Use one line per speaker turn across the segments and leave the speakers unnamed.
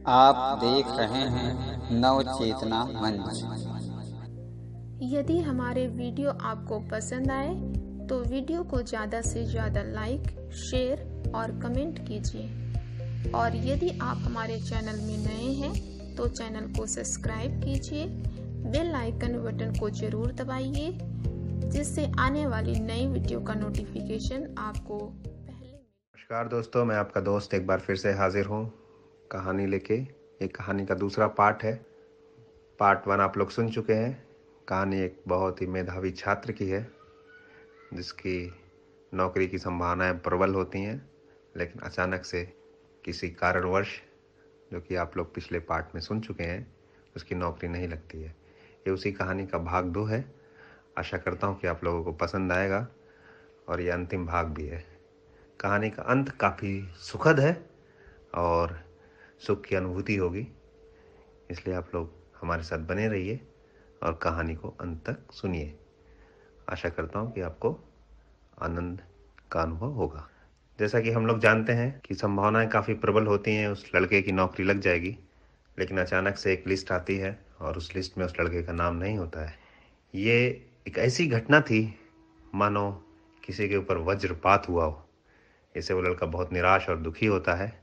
आप देख रहे हैं नव चेतना मंच।
यदि हमारे वीडियो आपको पसंद आए तो वीडियो को ज़्यादा से ज़्यादा लाइक, शेयर और कमेंट कीजिए। और यदि आप हमारे चैनल में नए हैं तो चैनल को सब्सक्राइब कीजिए, बेल आइकन बटन को ज़रूर दबाइए, जिससे आने वाली नई वीडियो का नोटिफिकेशन आपको पहले।
नमस्कार दोस्तों, मैं आपका दोस्त एक बार फिर से हाजिर हूँ कहानी लेके। एक कहानी का दूसरा पार्ट है। पार्ट 1 आप लोग सुन चुके हैं। कहानी एक बहुत ही मेधावी छात्र की है जिसकी नौकरी की संभावनाएं प्रबल होती हैं, लेकिन अचानक से किसी कारणवश, जो कि आप लोग पिछले पार्ट में सुन चुके हैं, उसकी नौकरी नहीं लगती है। ये उसी कहानी का भाग 2 है। आशा करता हूँ कि आप लोगों को पसंद आएगा और ये अंतिम भाग भी है। कहानी का अंत काफ़ी सुखद है और सुख की अनुभूति होगी, इसलिए आप लोग हमारे साथ बने रहिए और कहानी को अंत तक सुनिए। आशा करता हूँ कि आपको आनंद का अनुभव होगा। जैसा कि हम लोग जानते हैं कि संभावनाएं काफ़ी प्रबल होती हैं उस लड़के की नौकरी लग जाएगी, लेकिन अचानक से एक लिस्ट आती है और उस लिस्ट में उस लड़के का नाम नहीं होता है। ये एक ऐसी घटना थी मानो किसी के ऊपर वज्रपात हुआ हो। इससे वो लड़का बहुत निराश और दुखी होता है,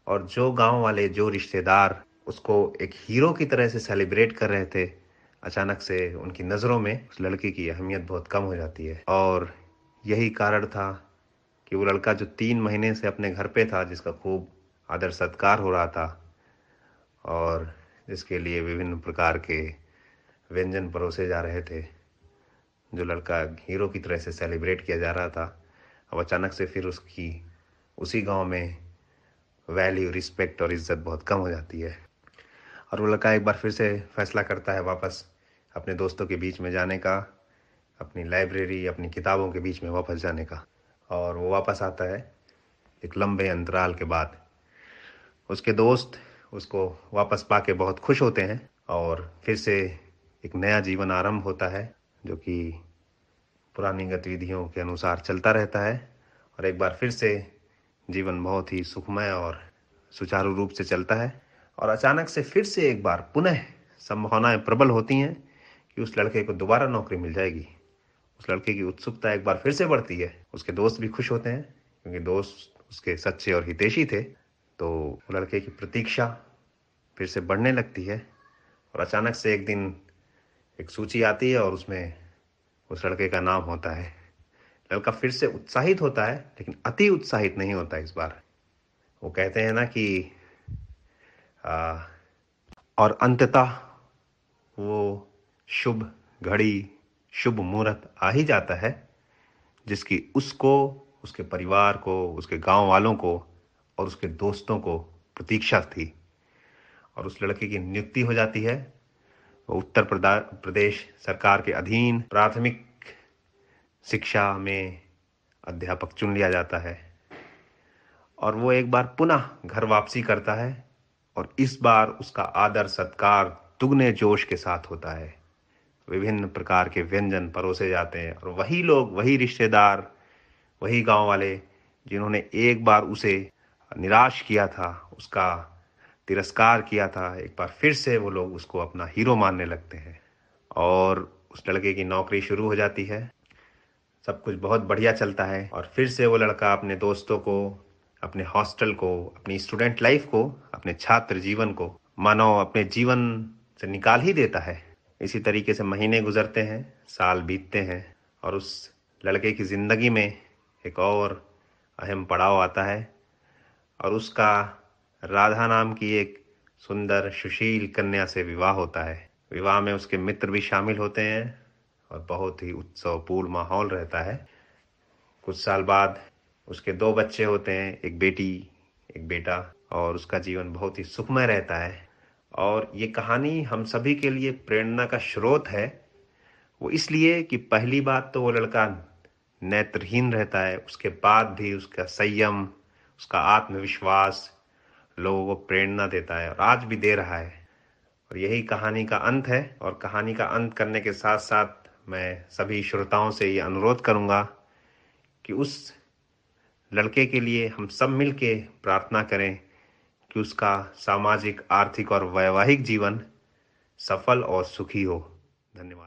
और जो गांव वाले, जो रिश्तेदार उसको एक हीरो की तरह से सेलिब्रेट कर रहे थे, अचानक से उनकी नज़रों में उस लड़के की अहमियत बहुत कम हो जाती है। और यही कारण था कि वो लड़का जो 3 महीने से अपने घर पे था, जिसका खूब आदर सत्कार हो रहा था और जिसके लिए विभिन्न प्रकार के व्यंजन परोसे जा रहे थे, जो लड़का हीरो की तरह से सेलिब्रेट किया जा रहा था, अब अचानक से फिर उसकी उसी गांव में वैल्यू, रिस्पेक्ट और इज्जत बहुत कम हो जाती है। और वो लड़का एक बार फिर से फैसला करता है वापस अपने दोस्तों के बीच में जाने का, अपनी लाइब्रेरी, अपनी किताबों के बीच में वापस जाने का। और वो वापस आता है एक लंबे अंतराल के बाद। उसके दोस्त उसको वापस पाके बहुत खुश होते हैं और फिर से एक नया जीवन आरंभ होता है, जो कि पुरानी गतिविधियों के अनुसार चलता रहता है। और एक बार फिर से जीवन बहुत ही सुखमय और सुचारू रूप से चलता है। और अचानक से फिर से एक बार पुनः संभावनाएं प्रबल होती हैं कि उस लड़के को दोबारा नौकरी मिल जाएगी। उस लड़के की उत्सुकता एक बार फिर से बढ़ती है। उसके दोस्त भी खुश होते हैं क्योंकि दोस्त उसके सच्चे और हितैषी थे। तो वो लड़के की प्रतीक्षा फिर से बढ़ने लगती है। और अचानक से एक दिन एक सूची आती है और उसमें उस लड़के का नाम होता है। लड़का फिर से उत्साहित होता है, लेकिन अति उत्साहित नहीं होता इस बार। वो कहते हैं ना कि और अंततः वो शुभ घड़ी, शुभ मुहूर्त आ ही जाता है, जिसकी उसको, उसके परिवार को, उसके गांव वालों को और उसके दोस्तों को प्रतीक्षा थी। और उस लड़के की नियुक्ति हो जाती है। वो उत्तर प्रदेश सरकार के अधीन प्राथमिक शिक्षा में अध्यापक चुन लिया जाता है। और वो एक बार पुनः घर वापसी करता है, और इस बार उसका आदर सत्कार दुगने जोश के साथ होता है। विभिन्न प्रकार के व्यंजन परोसे जाते हैं और वही लोग, वही रिश्तेदार, वही गांव वाले जिन्होंने एक बार उसे निराश किया था, उसका तिरस्कार किया था, एक बार फिर से वो लोग उसको अपना हीरो मानने लगते हैं। और उस लड़के की नौकरी शुरू हो जाती है। सब कुछ बहुत बढ़िया चलता है और फिर से वो लड़का अपने दोस्तों को, अपने हॉस्टल को, अपनी स्टूडेंट लाइफ को, अपने छात्र जीवन को मानो अपने जीवन से निकाल ही देता है। इसी तरीके से महीने गुजरते हैं, साल बीतते हैं, और उस लड़के की ज़िंदगी में एक और अहम पड़ाव आता है। और उसका राधा नाम की एक सुंदर सुशील कन्या से विवाह होता है। विवाह में उसके मित्र भी शामिल होते हैं और बहुत ही उत्सवपूर्ण माहौल रहता है। कुछ साल बाद उसके 2 बच्चे होते हैं, एक बेटी, एक बेटा, और उसका जीवन बहुत ही सुखमय रहता है। और ये कहानी हम सभी के लिए प्रेरणा का स्रोत है। वो इसलिए कि पहली बात तो वो लड़का नेत्रहीन रहता है, उसके बाद भी उसका संयम, उसका आत्मविश्वास लोगों को प्रेरणा देता है और आज भी दे रहा है। और यही कहानी का अंत है। और कहानी का अंत करने के साथ साथ मैं सभी श्रोताओं से ये अनुरोध करूंगा कि उस लड़के के लिए हम सब मिल के प्रार्थना करें कि कि उसका सामाजिक, आर्थिक और वैवाहिक जीवन सफल और सुखी हो। धन्यवाद।